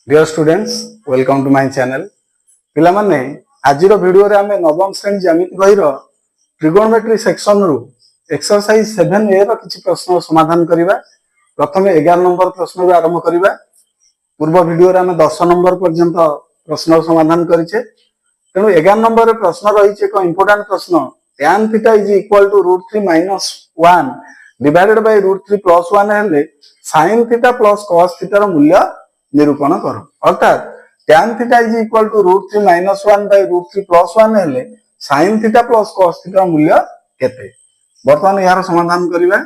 Dear students welcome to my channel पिला माने आजिरो video रे हमें नवम श्रेणी ज्यामिति बही रो ट्रिगोनोमेट्री सेक्शन रु एक्सरसाइज 7a रो किछि प्रश्न समाधान करिबा। प्रथमे 11 नंबर प्रश्न रु आरंभ करिबा। पूर्व वीडियो रे हमें 10 नंबर पर्यंत प्रश्न समाधान करिचे, तेनु 11 नंबर रे प्रश्न रहिचे एक इंपोर्टेंट प्रश्न tan theta is equal to √3 - 1 divided by √3 + 1 हेले sin theta plus cos theta रो मूल्य निरूपण करो। अर्थात tan theta is equal to √3 - 1 by √3 + 1 हेले sin theta plus cos theta मूल्य केते। वर्तमान यार समाधान करिबा।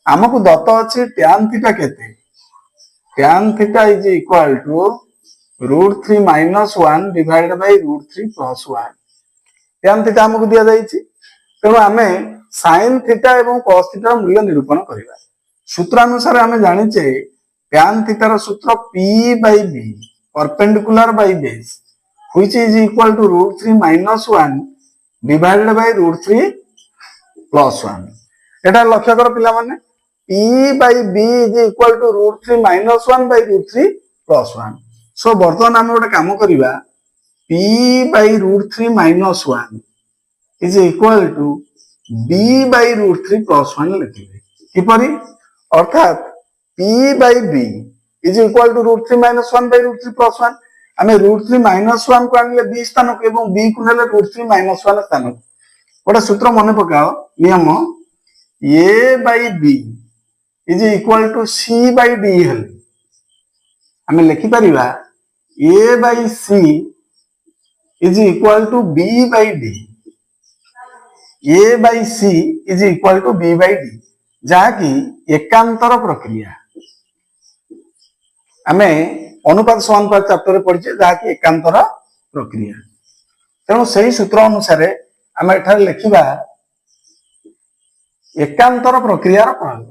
हमकु दत्त अछि tan थीटा केते। tan theta is equal to √3 - 1 divided by √3 + 1। tan theta हमकु दिया जाईछि, तेनु हमें sin थीटा एवं cos थीटा मूल्य निरूपण करिबा। सूत्र अनुसार हमें जानिचे tan थीटा रो सूत्र P/B perpendicular by base which is equal to √3 - 1 divided by √3 + 1। एटा लक्ष्य कर पिला माने P/B is equal to √3 - 1 by √3 + 1। So वर्तमान हम ओटा काम करिबा P/√3 - 1 is equal to B/√3 + 1 लिखिबे। किपरि? अर्थात P/B is equal to √3 - 1 by √3 + 1। हमें √3 - 1 को आनले B स्थान को एवं B को नेले √3 - 1 स्थान को। ओटा सूत्र मने पकाओ नियम A/B is equal to C/D हेले हमें लिखि परिबा A/C is equal to B/D। A/C is equal to B/D जहा कि एकांतर प्रक्रिया हमें अनुपात समानुपात चैप्टर रे पढिचे जहा कि एकांतर प्रक्रिया। तेणु सही सूत्र अनुसार हमें एठार लिखिबा एकांतर प्रक्रिया रो प्रयोग।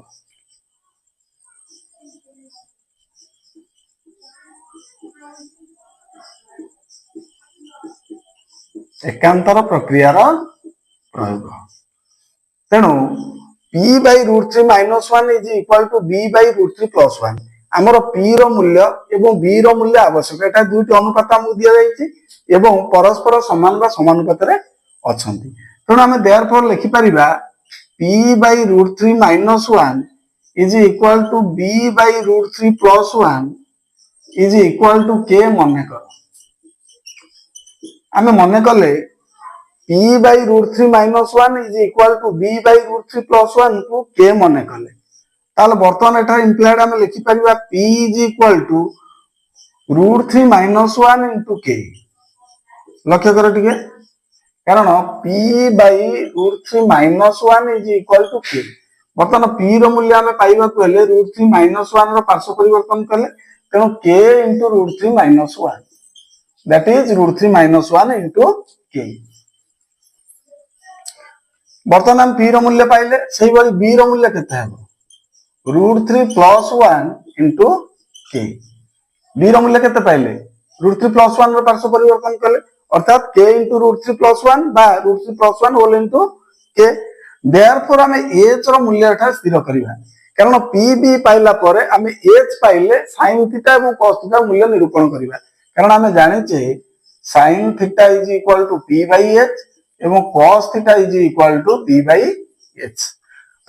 एकांतर प्रक्रिया रो प्रयोग। तेणु P/√3 - 1 is equal to B/√3 + 1। हमर P रो मूल्य एवं B रो मूल्य आवश्यक। एटा दुईटी अनुपात हमकु दिया जाईछि एवं परस्पर समान बा समानुपात रे अछंती। तेणु हमें देयरफॉर लिखि परिबा P/√3 - 1 is equal to B/√3 + 1 is equal to K मने कर। हमें मने कले P/√3 - 1 is equal to B/√3 + 1 को K मने कले ताल वर्तमान एटा इंप्लाइड हमें लिखि परिबा P is equal to √3 - 1 into K। लक्ष्य करो ठीक है, कारण P/√3 - 1 is equal to K। वर्तमान P रो मूल्य हमें पाइबा को हेले √3 - 1 रो पार्श्व परिवर्तन कले, तेणु K into √3 - 1 that is √3 - 1 into K। वर्तमान हम P रो मूल्य पाइले, सही बली B रो मूल्य केते हेबो √3 + 1 इनटू K। B रो मूल्य केते पाइले √3 + 1 रो पार्श्व परिवर्तन कले, अर्थात K इनटू √3 + 1 बा √3 + 1 होल इनटू K। देयरफॉर हमें H रो मूल्य एठा स्थिर करिबा, कारण PB पाइला परे हमें H पाइले sin थीटा एवं cos थीटा मूल्य निरूपण करिबा। कारण हमें जाने छे sin theta is equal to P/H एवं cos theta is equal to B/H।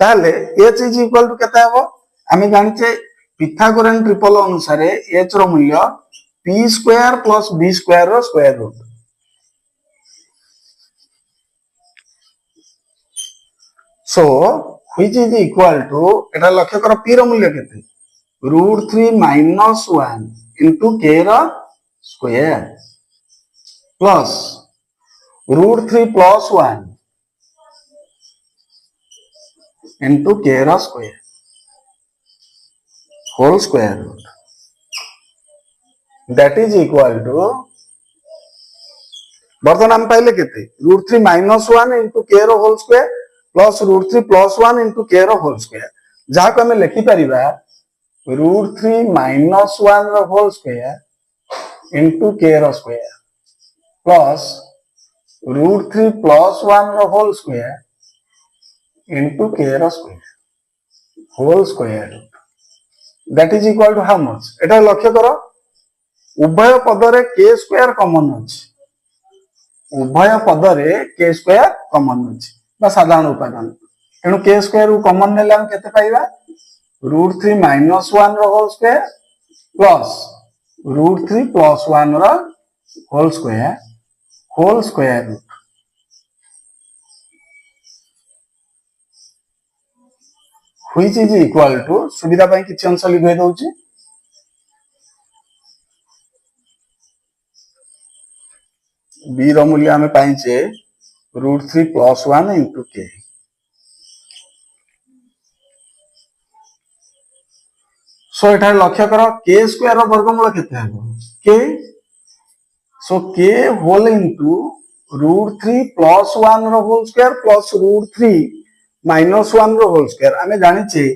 ताले H इज इक्वल टू केता हेबो हमें जानि छे पिथागोरन ट्रिपल अनुसार H रो मूल्य P² + B² रो square root. So which is equal to एटा लक्ष्य कर P रो मूल्य केते √3 - 1 इनटू K रो स्क्वायर प्लस √3 + 1 इनटू K रो square whole square root that is equal to वर्तमान हम पाइले केते √3 - 1 इनटू K रो whole square plus √3 + 1 into K रो होल स्क्वायर, जहा को हमें लिखि परिबा √3 - 1 रो होल स्क्वायर इनटू K रो स्क्वायर प्लस √3 + 1 रो होल स्क्वायर इनटू K रो square whole square. That is equal to how much एटा लक्ष्य करो उभय पदरे के स्क्वायर कॉमन अछि उभय पदरे के स्क्वायर कॉमन अछि बा साधारण उपादान तेणु के स्क्वायर को कॉमन नेले हम केते पाइबा √3 - 1 रो होल स्क्वायर प्लस √3 + 1 रो whole square root which is equal to सुविधा पाई किछि अंश लिखै दउची b रो मूल्य हमें पाइचे √3 + 1 * k सो एटा लक्ष्य करो k स्क्वायर रो वर्गमूल केते हबो k so k whole into √3 + 1 रो होल स्क्वायर प्लस √3 - 1 रो होल स्क्वायर हमें जानि छे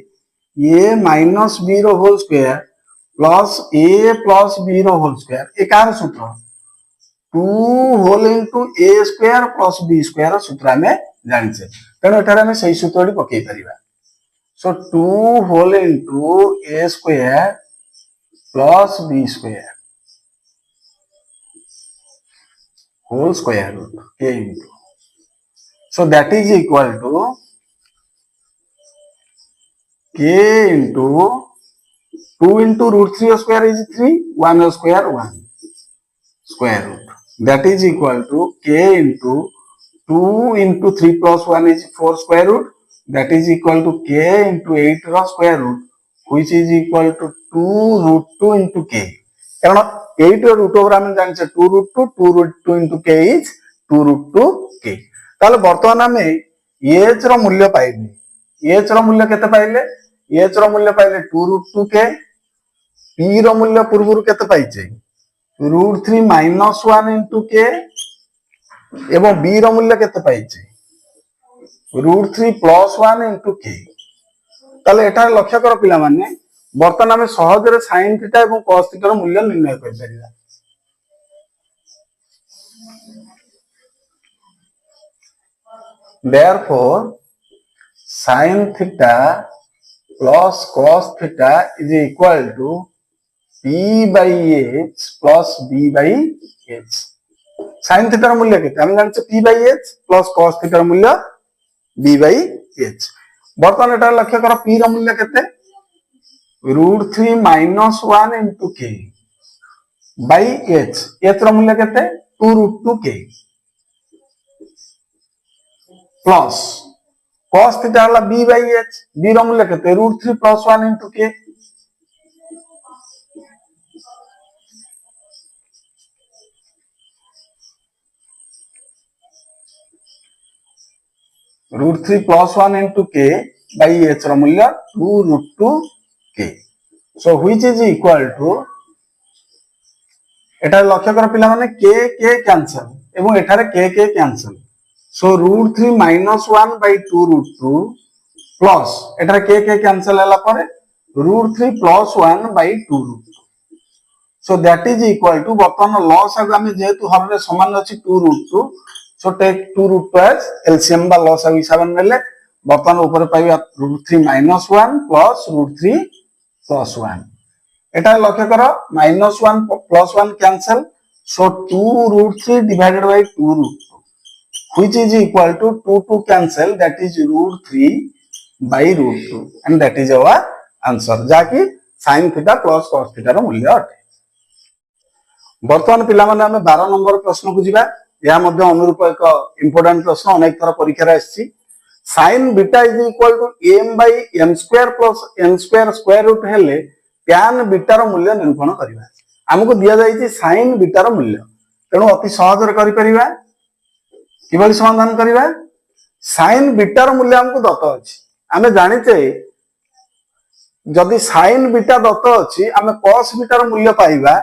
a - b रो whole square plus a + b रो होल स्क्वायर ए कार सूत्र 2 whole into a square plus b square सूत्र हमें जानि छे तेनो एटारे हमें सही सूत्रटी पकई परिबा so 2 whole into a square plus b square whole square root k into so that is equal to k into 2 into √3 square is 3 1 square 1 square root that is equal to k into 2 into 3 plus 1 is 4 square root that is equal to k into 8 रो square root which is equal to 2 √2 into k कारण 8 रो root over हम जानि छे 2 into k is 2 √2 k ताले वर्तमान हमें h रो मूल्य पाइबे h रो मूल्य केते पाइले h रो मूल्य पाइले 2 √2 k p रो मूल्य पूर्वरु केते पाइचे √3 - 1 into k एवं b रो मूल्य केते पाइचे √3 + 1 into k ताले एटा लक्ष्य करो पिला माने वर्तमान हमें सहज रे sin थीटा एवं cos थीटा रो मूल्य निर्णय कर परिबा therefore sin theta plus cos theta is equal to p by h plus b by h sin theta रो मूल्य केते हम जानि p by h plus cos theta रो मूल्य b by h वर्तमान एटा लक्ष्य करो p रो मूल्य केते √3 - 1 into k by h h रो मूल्य केते 2 √2 k प्लस cos थीटा वाला b by h b रो मूल्य केते √3 + 1 into k √3 + 1 into k by h रो मूल्य 2 √2 k so which is equal to एटा लक्ष्य कर पिला माने k k कैंसिल एवं एठारे k k cancel so √3 - 1 by 2 √2 plus एठारे k k कैंसिल हला परे √3 + 1 by 2 √2 so that is equal to वर्तमान लॉस आगु हम जेतु हर रे समान अछि 2 √2 so take 2 √2 as LCM बा लॉस आगु हिसाब नेले वर्तमान ऊपर पाइबा √3 - 1 प्लस √3 + 1 एटा लक्ष्य करो -1 + 1 cancel so 2 √3 divided by 2 √2 which is equal to 2 cancel that is √3 by √2 and that is our answer जाकी sin theta plus cos theta रो मूल्य अटे वर्तमान पिला माने हम 12 नंबर प्रश्न को जिबा या मध्ये अनुरूप एक इंपोर्टेंट प्रश्न अनेक तरह परीक्षा रे आछि sin beta is equal to m by m square plus n square square root हेले tan बीटा रो मूल्य निरूपण करबा हमको दिया जाई छि sin बीटा रो मूल्य तेणु अति सहज रे करि परिबा किबली समाधान करबा sin बीटा रो मूल्य हमको दत्त अछि हमें जानि छे जदि sin बीटा दत्त अछि हमें cos बीटा रो मूल्य पाइबा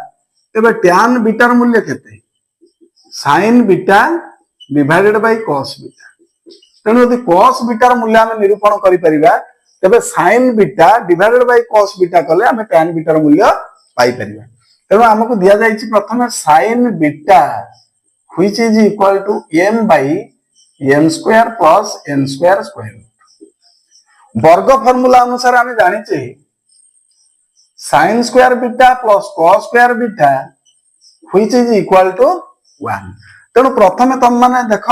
तेबे tan बीटा रो मूल्य केते sin beta divided by cos beta तेणु यदि cos बीटा रो मूल्य हमें निरूपण करि परिबा तेबे sin beta divided by cos beta कले हमें tan बीटा रो मूल्य पाई परिबा तेणु हमको दिया जाई छि प्रथमे sin beta which is equal to m by m square plus n square square root वर्ग फार्मूला अनुसार हमें जानि छे sin square beta plus cos square beta which is equal to 1 तेणु प्रथमे तुम माने देख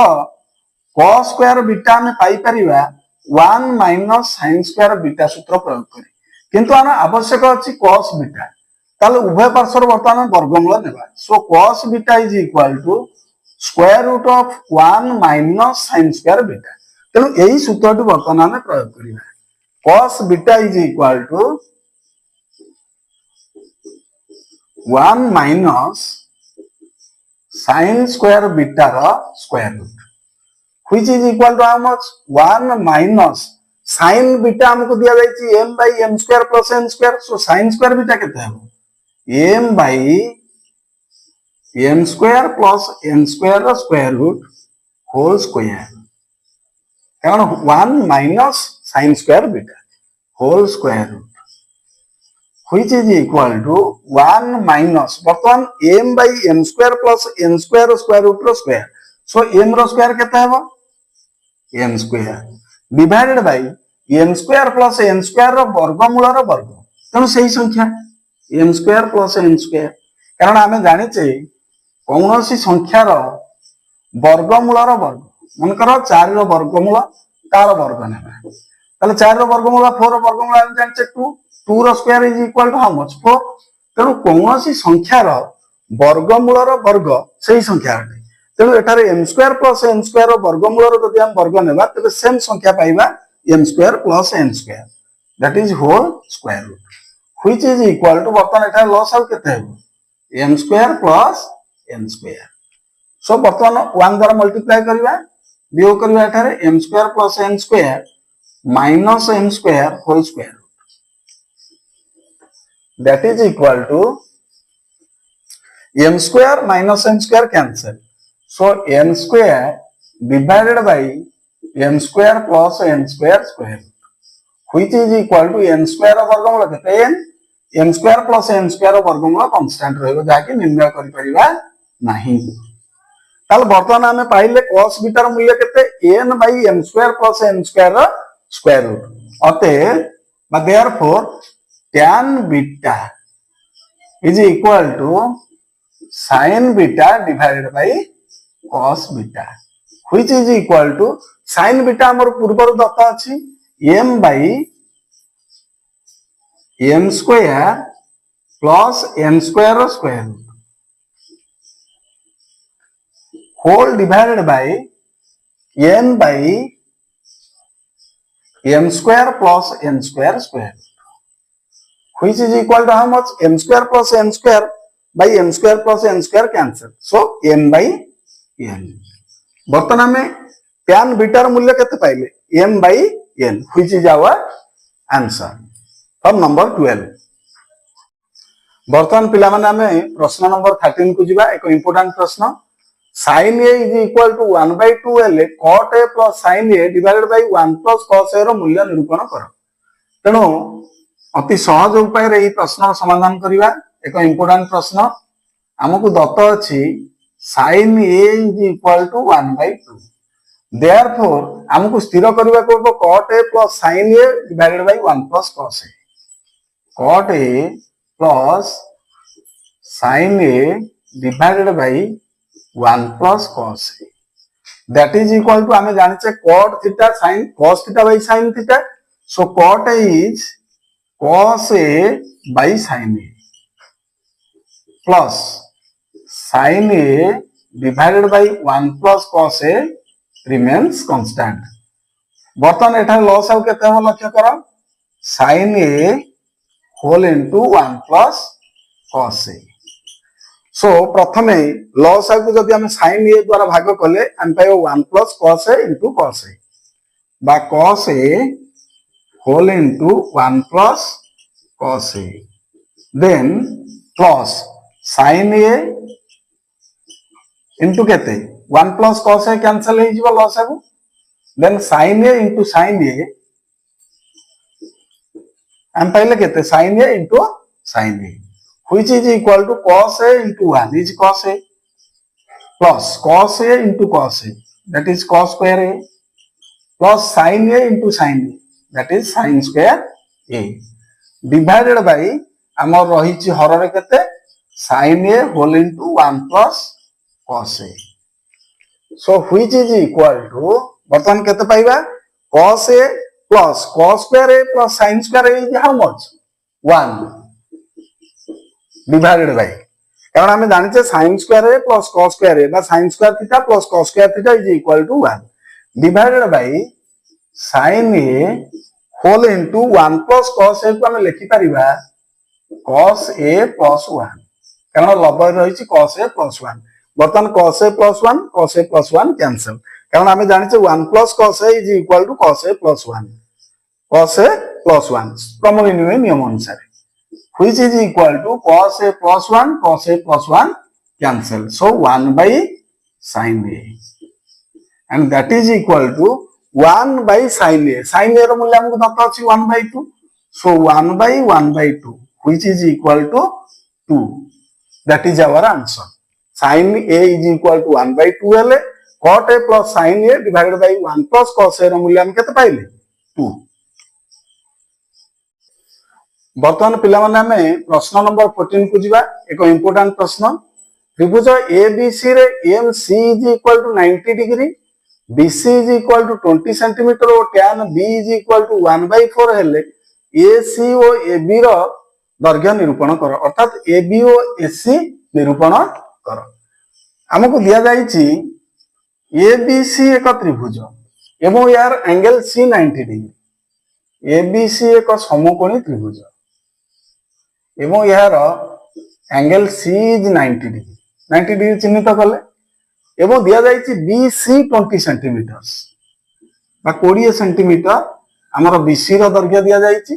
cos square beta आम पाई 1 minus sin square beta सूत्र प्रयोग करी किंतु आम आवश्यक अछि cos beta ताले उभय पार्श्वर वर्तमान वर्गमूल नेबा सो cos beta is equal to square root of 1 minus sin square beta तेणु यही सूत्रटी वर्तमान आम प्रयोग करिबा cos beta is equal to 1 minus sin square beta ro square root which is equal to how much 1 minus sin beta हमको दिया जायछि m by m square plus n square so sin square beta केते हबो m by m square plus n square row square root whole square कारण 1 minus sin square beta whole square root which is equal to 1 minus बर्तमान m by m square plus n square square root row square so m row square केते हबो m square divided by m square plus n square रो वर्गमूल रो वर्ग तेणु सही संख्या m square plus n square कारण आमे जानि छे कोनोसी संख्या रो वर्गमूल रो वर्ग मन करो 4 रो वर्गमूल तार वर्ग नेबा ताले 4 रो वर्गमूल 4 रो वर्गमूल आमे जानि छे 2 रो square is equal to how much 4 तेणु कोनोसी संख्या रो वर्गमूल रो वर्ग सही संख्या अटे तेणु एठारे m square plus n square रो वर्गमूल रो जदि हम वर्ग नेबा तबे सेम संख्या पाइबा m square plus n square that is whole square root which is equal to बर्तन एठा लॉस आउ केते हेबो m square plus n square so बर्तन 1 द्वारा मल्टीप्लाई करबा वियोग करबा एठारे m square plus n square minus m square whole square that is equal to m square minus n square cancel so n square divided by m square plus n square square which is equal to n square वर्गमूल केते n m square plus n square वर्गमूल constant रहइबो जाकि निर्णय करि परिबा नाही ताल वर्तमान आमे पाइले cos बीटा रो मूल्य केते n by m square plus n square row square root अते बा therefore tan beta is equal to sin beta divided by cos beta which is equal to sin beta हमर पूर्वर दत्त अछि m by m square plus n square square root whole divided by n by m square plus n square square root which is equal to how much m square plus n square by m square plus n square cancel so m by n वर्तमान में tan beta रो मूल्य केते पाइले m by n which is our answer from number 12 वर्तमान पिला माने हमें प्रश्न नंबर 13 को जिबा एक इंपोर्टेंट प्रश्न sin a is equal to 1 by 2l cot a plus sin a divided by 1 plus cos a रो मूल्य निरूपण करो तेनो अति सहज उपाय रे प्रश्न समाधान करिवा एक इंपोर्टेंट प्रश्न हमकु दत्त अछि sin a is equal to 1 by 2 therefore हमकु स्थिर करिवा को cot a plus sin a divided by 1 plus cos a cot a plus sin a divided by 1 plus cos a that is equal to हमें जानि छे cot theta sin cos theta by sin theta so cot a is cos a by sin a plus sin a divided by 1 plus cos a remains constant बर्तमान एठा लॉस आउ केते हम लक्ष्य करो sin a whole into 1 plus cos a सो प्रथमे loss आउ को जदि हम sin a द्वारा भाग कले हम पाइबो 1 plus cos a into cos a बा cos a whole into 1 plus cos a then plus sin a into केते 1 plus cos a cancel हे जिवो लॉस आबो then sin a into sin a हम पहले केते sin a into sin a which is equal to cos a into 1 is cos a plus cos a into cos a that is cos square a plus sin a into sin a that is sin square a divided by आमर रही हर रे केते sin a whole into 1 plus cos a. So which is equal to बर्तमान केते पाइबा cos a plus cos square a plus sin square a is how much 1 divided by कारण आम जाने sin square a plus cos square a sin square theta plus cos square theta is equal to 1 divided by sin a whole into 1 plus cos a को आम लिखि परिबा cos a plus 1 कारण लबर रही cos a plus 1 बर्तमान cos a plus 1 cancel कारण आम जाने 1 plus cos a is equal to cos a plus 1 क्रमनिर्णय नियम अनुसार which is equal to cos a plus 1 cancel so 1 by sin a and that is equal to 1 by sin a रो मूल्य हमको दत्त अछि 1 by 2 so 1 by 2 which is equal to 2 that is our answer sin a is equal to 1 by 2 हेले cot a plus sin a divided by 1 plus cos a रो मूल्य हम केते पाइले 2 बर्तमान पिला माने हमें प्रश्न नंबर 14 को जीवा एक इंपोर्टेंट प्रश्न त्रिभुज ABC रे MC is equal to 90 degree BC is equal to 20 centimetre और tan B is equal to 1/4 हेले AC और AB रो दैर्घ्य निरूपण कर अर्थात AB और AC निरूपण कर हमको दिया जाईची ABC एक त्रिभुज एवं यार एंगल C 90 डिग्री ABC एक समकोणी त्रिभुज एवं यार एंगल C इज 90 डिग्री चिन्हित कले एवं दिया जाईची BC 20 सेंटीमीटर बा 20 सेंटीमीटर हमर BC रो दैर्घ्य दिया जाईची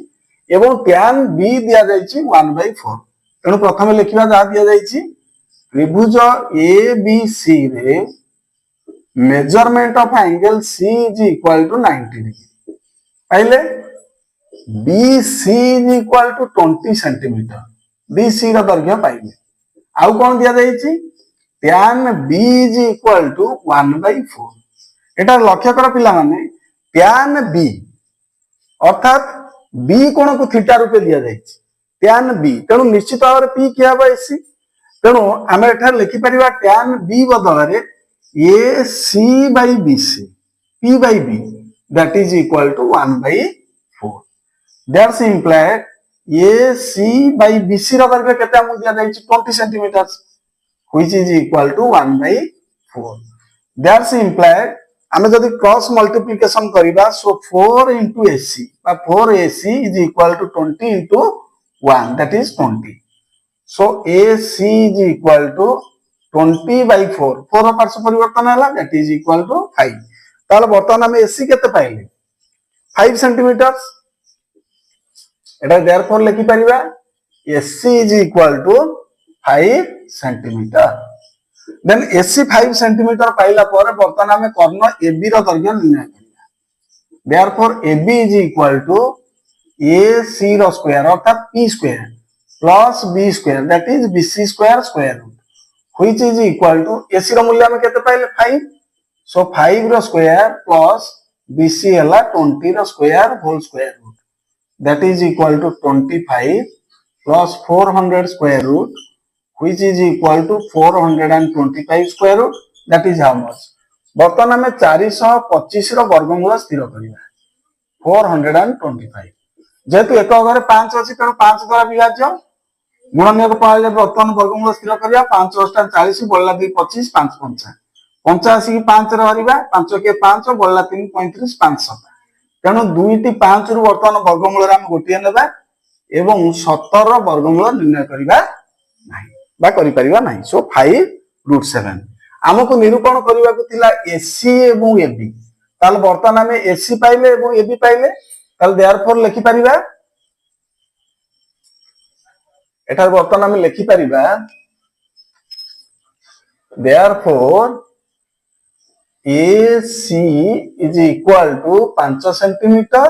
एवं tan B दिया जाईची 1/4 तेणु प्रथम लिखिबा जा दिया जाईची त्रिभुज ABC रे measurement of angle C is equal to 90 degree पहले BC is equal to 20 centimetre BC रो दैर्घ्य पाइले आउ कोन दिया जाईची tan B is equal to 1/4 एटा लक्ष्य कर पिला माने tan B अर्थात B कोन को थीटा रूपे दिया जाईची tan B तेनु निश्चित भाव रे P किया बा AC तेनु हम एठा लिखि परिबा tan B बदल रे AC by BC P by B that is equal to 1/4 that's implied AC by BC रो दैर्घ्य केते हम दिया जाईची 20 centimetre which is equal to 1/4 that's implied हम जदि क्रॉस मल्टीप्लिकेशन करिबा so 4 into AC बा 4AC is equal to 20 into 1 that is 20 so AC is equal to 20/4 4 रो पार्श्व परिवर्तन हला that is equal to 5 ताले वर्तमान हम AC केते पाइले 5 सेंटीमीटर एटा देयरफॉर लिखि परिबा AC is equal to 5 centimetre then AC 5 centimetre पाइला पर वर्तमान हम कर्ण AB रो दैर्घ्य निर्णय करिया therefore AB is equal to AC रो स्क्वायर अर्थात P square plus B square that is BC square square root which is equal to AC रो मूल्य हम केते पाइले 5 सो 5 रो स्क्वायर प्लस BC हला 20 रो square whole square root that is equal to 25 plus 400 square root which is equal to 425 square root that is how much बर्तमान हमें 425 रो वर्गमूल स्थिर करिबा 425 जेतु एक घरे 5 अछि त 5 द्वारा विभाज्य गुणनीयक प्रणाली बर्तमान वर्गमूल स्थिर करिया 5 8 40 बळला 2 25 5 5 85 की 5 रे हरिबा 5 के 5 बळला 3 35 5 7 तेणु 2 टी 5 रु वर्तमान वर्गमूल रे हम गोटिए नेबा एवं 17 रो वर्गमूल निर्णय करिबा नाही बा करि परिबा नाही सो 5√7 हमको निरूपण करिबा को थिला AC एवं AB ताल वर्तमान हम AC पाइले एवं AB पाइले ताल देयरफॉर लिखि परिबा एटा वर्तमान हम लिखि परिबा therefore AC is equal to 5 centimetre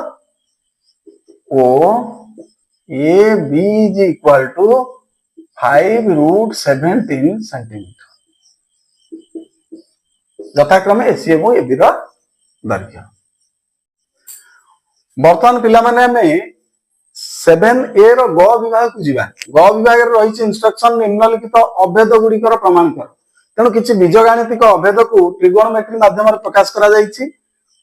और AB is equal to 5√17 centimetre यथाक्रमे AC एवं AB रो दैर्घ्य वर्तमान पिला माने हमें 7A ର ग विभाग को जीवा ग विभाग रे रही इंस्ट्रक्शन निम्नलिखित अभेद गुड़िकर प्रमाण कर तेणु किसी बीजगाणितिक अभेद को ट्रिगोनोमेट्री माध्यम प्रकाश करा जायछि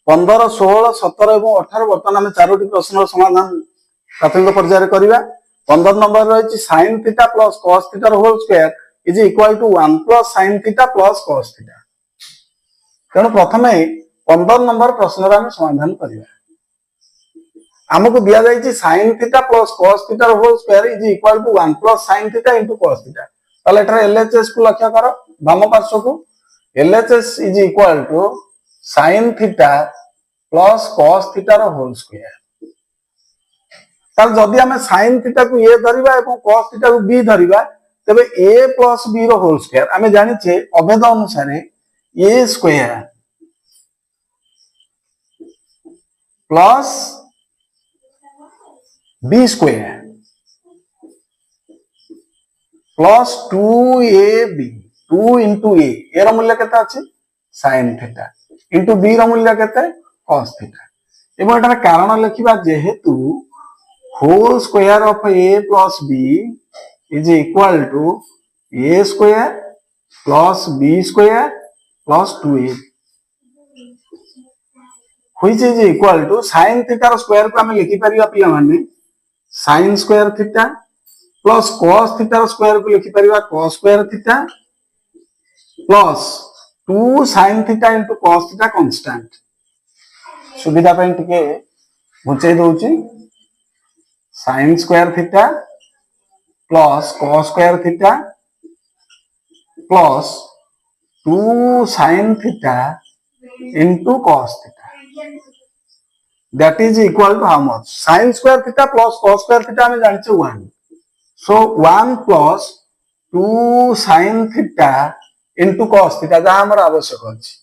15, 16, 17 और 18 बर्तमान आम 4टी प्रश्न समाधान प्राथमिक पर्यायर करवा 15 नंबर रही sin theta plus cos theta whole square is equal to 1 plus sin theta plus cos theta तेणु प्रथम 15 नंबर प्रश्न आम समाधान करवा आमको दिया जायछि sin theta plus cos theta whole square is equal to 1 plus sin theta into cos theta ताले एटारे LHS को लक्ष्य कर वाम पार्श्व को LHS इज इक्वल टू sin theta plus cos theta whole square ताल जदि आमे sin थीटा को a धरिबा एवं cos थीटा को b धरिबा तबे a प्लस b रो होल स्क्वायर आमे जानि छे अभेद अनुसार a square plus b square plus 2ab 2 into a एर मूल्य केते अछि sin थीटा इंटू b रो मूल्य केते cos थीटा एवं एटार कारण लिखिबा जेहेतु whole square of a plus b is equal to a square plus b square plus 2a which is equal to sin theta रो स्क्वायर को हम लिखि परिबा पिला माने sin square theta plus cos theta रो स्क्वायर को लिखि परिबा cos square theta plus 2 sin theta into cos theta constant सुविधा पे टिके बुझाई दउची sin square theta plus cos square theta plus 2 sin theta into cos theta that is equal to how much sin square theta plus cos square theta हमें जानिछे 1 so 1 plus 2 sin theta into cos theta जहां हमर आवश्यक अछि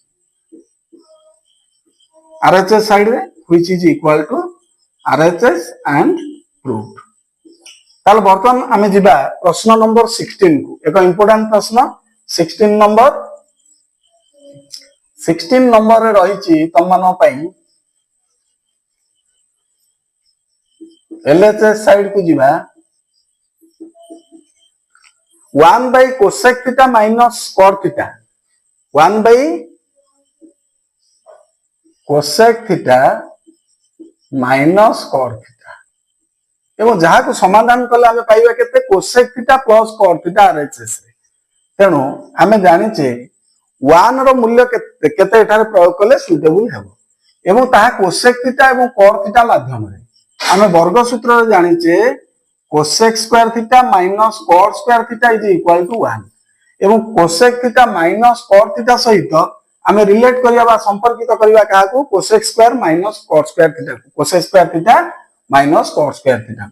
RHS side रे which is equal to RHS and proved ताल वर्तमान हमें जिबा प्रश्न नंबर 16 को एक इंपोर्टेंट प्रश्न 16 नंबर रे रहिछि तमनो पई LHS साइड को जीवा 1 by cosec theta minus cot theta 1 by cosec theta minus cot theta एवं जहा को समाधान कले आमे पाइबा केते cosec theta plus cot theta RHS रे तेनो आमे जानि छे 1 रो मूल्य केते केते एठारे प्रयोग कले सुटेबल हेबो एवं ताहा cosec theta एवं cot theta माध्यम रे आमे वर्ग सूत्र रे जानि छे cosec square theta minus cot square theta is equal to 1 एवं cosec theta minus cot theta सहित आमे रिलेट करिया बा संपर्कित करिया काहा को cosec square minus cot square theta cosec square theta minus cot square theta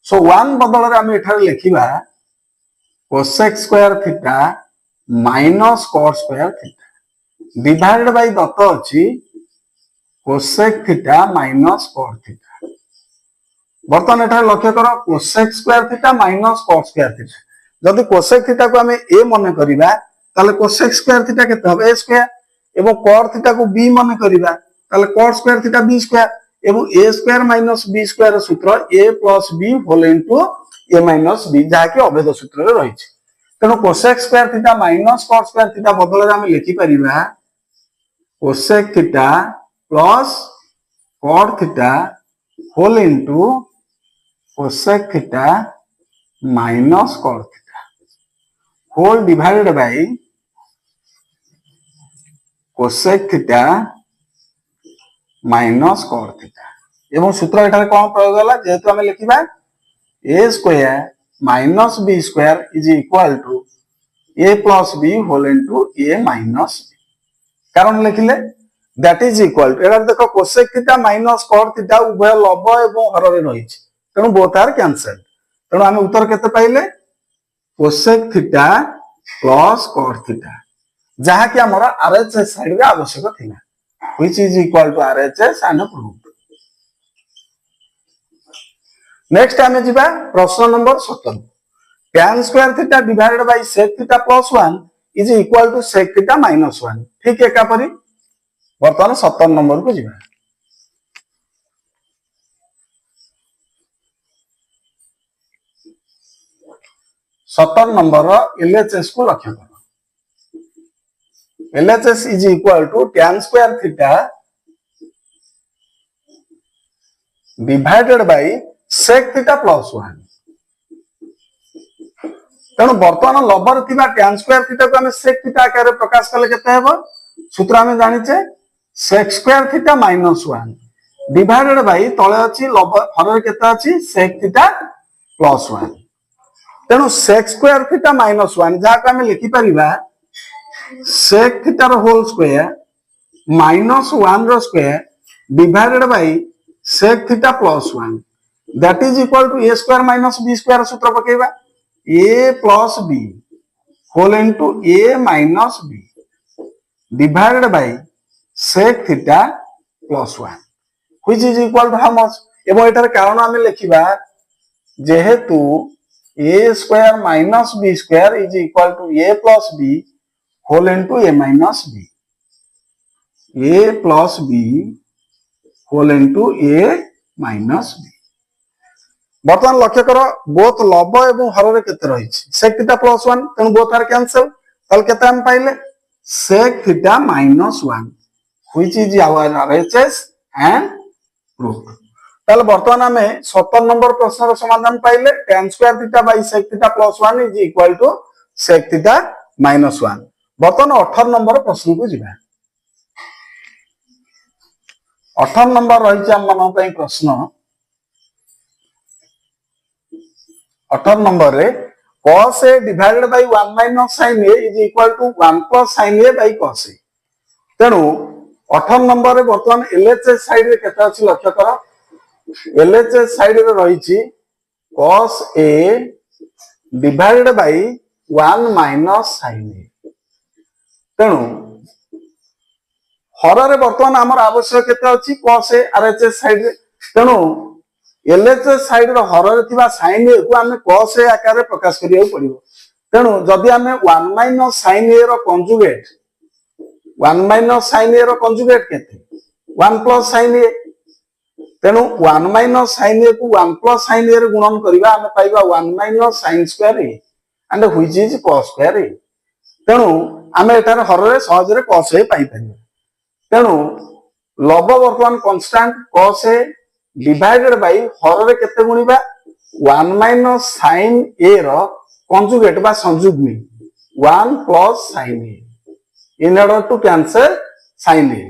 so 1 बदल रे आमे एठारे लिखिबा cosec square theta minus cot square theta divided by दत्त अछि cosec theta minus cot theta बर्तमान एटा लक्ष्य करो cosec square theta minus cot square theta जदि cosec थीटा को हमें a माने करिबा ताले cosec स्क्वायर थीटा केते হবে a स्क्वायर एवं cot थीटा को b माने करिबा ताले cot square theta b square एवं a square minus b square सूत्र a plus b whole into a minus b जहा कि अभेद सूत्र रे रही छै तेनो cosec square theta minus cot square theta बदल रे हम लिखि परिबा cosec theta plus cot theta whole into cosec theta minus cot theta whole divided by cosec theta minus cot theta एवं सूत्र एठारे कोन प्रयोग होला जेहेतु हमें लिखिबा a square minus b square is equal to a plus b whole into a minus b कारण लिखिले that is equal to era देखो cosec theta minus cot theta उभय लव एवं हर रे रही छै तेणु बोथ आर कैंसल तेणु आम उत्तर केते पाइले cosec theta plus cot theta जहा कि हमर RHS साइड रे आवश्यक थिला which is equal to RHS and proved next आमे जिबा प्रश्न number 17 tan square theta divided by sec theta plus 1 is equal to sec theta minus 1 ठीक एका परी वर्तमान 17 नंबर को जिबा 17 नंबर LHS को लक्ष्य कर LHS is equal to tan square theta divided by sec theta plus 1 तेणु बर्तमान लबर थिबा tan स्क्वायर थीटा को हमें sec थीटा आकार प्रकाश कले केते हेबो सूत्र हमें जानिचे sec square theta minus 1 divided bye तळे अछि लबर हर केते अछि sec थीटा प्लस 1 तेणु sec स्क्वायर थीटा माइनस 1 जहा को हमें लिखि परिबा sec थीटा रो होल स्क्वायर माइनस 1 रो square divided by sec theta plus 1 that is equal to a square minus b square सूत्र पकेबा a plus b whole into a minus b divided by sec theta plus 1 which is equal to how much एबो एटार कारण हमें लिखिबा जेहेतु a square minus b square is equal to a plus b whole into a minus b a plus b whole into a minus b बर्तमान लक्ष्य करो both लब एवं हर रे केते रही sec थीटा प्लस 1 तेनु बोथ आर कैंसिल तल केते हम पाइले sec theta minus 1 which is our RHS and proof ताले बर्तमान हमें 17 नंबर प्रश्न रो समाधान पाइले tan square theta by sec theta plus 1 is equal to sec theta minus 1 बर्तमान 18 नंबर प्रश्न को जिबा 18 नंबर रही हम मन पई प्रश्न 18 नंबर रे cos a divided by 1 minus sin a is equal to 1 plus sin a by cos a तेनु 18 नंबर रे वर्तमान LHS साइड रे केता अछि लक्ष्य करो LHS साइड रे रही छी cos a divided by 1 minus sin a तेनु हर रे वर्तमान हमर आवश्यक केता अछि cos a RHS साइड रे तेनु LHS साइड रो हर रे थिबा sin a को हमें cos a आकार रे प्रकाश करियो पड़िबो तेनु जदि हमें 1 माइनस sin a रो कंजुगेट 1 माइनस sin a रो कंजुगेट केते 1 प्लस sin a तेनु 1 माइनस sin a को 1 प्लस sin a रे गुणन करिबा हमें पाइबा 1 minus sin square a and which is cos square a तेनु हमें एटार हर रे सहज रे cos a पाई परिबा तेनु लब वर्तमान constant cos a divided by हर रे केते गुणिबा 1 माइनस sin a रो कंजुगेट बा संयुग्मी 1 plus sin a in order to cancel sin a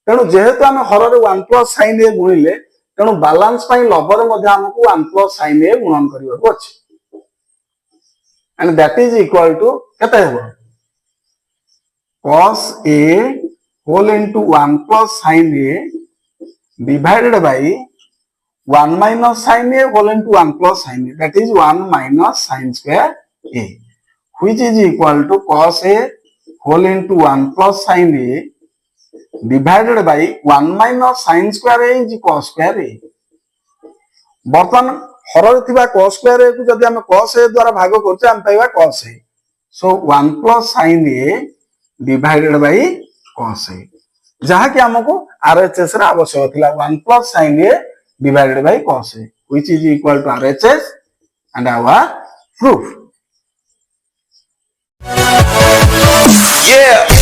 तेणु जेहेतु हम हर रे 1 प्लस sin a गुणिले तेणु बैलेंस पई लब रे मध्ये हमकु 1 प्लस sin a गुणन करिवो अछि and that is equal to केते हेबो cos a whole into 1 plus sin a divided by 1 minus sin a whole into 1 plus sin a that is 1 minus sin square a which is equal to cos a whole into 1 plus sin a divided by 1 minus sin square a is cos square a बर्तमान हर थिबा cos square a को जदि हम cos a द्वारा भाग करते हम पाइबा cos a so 1 plus sin a divided by cos a जहा कि हमको RHS रा आवश्यक थिला 1 plus sin a divided by cos a which is equal to RHS and our proof. Yeah.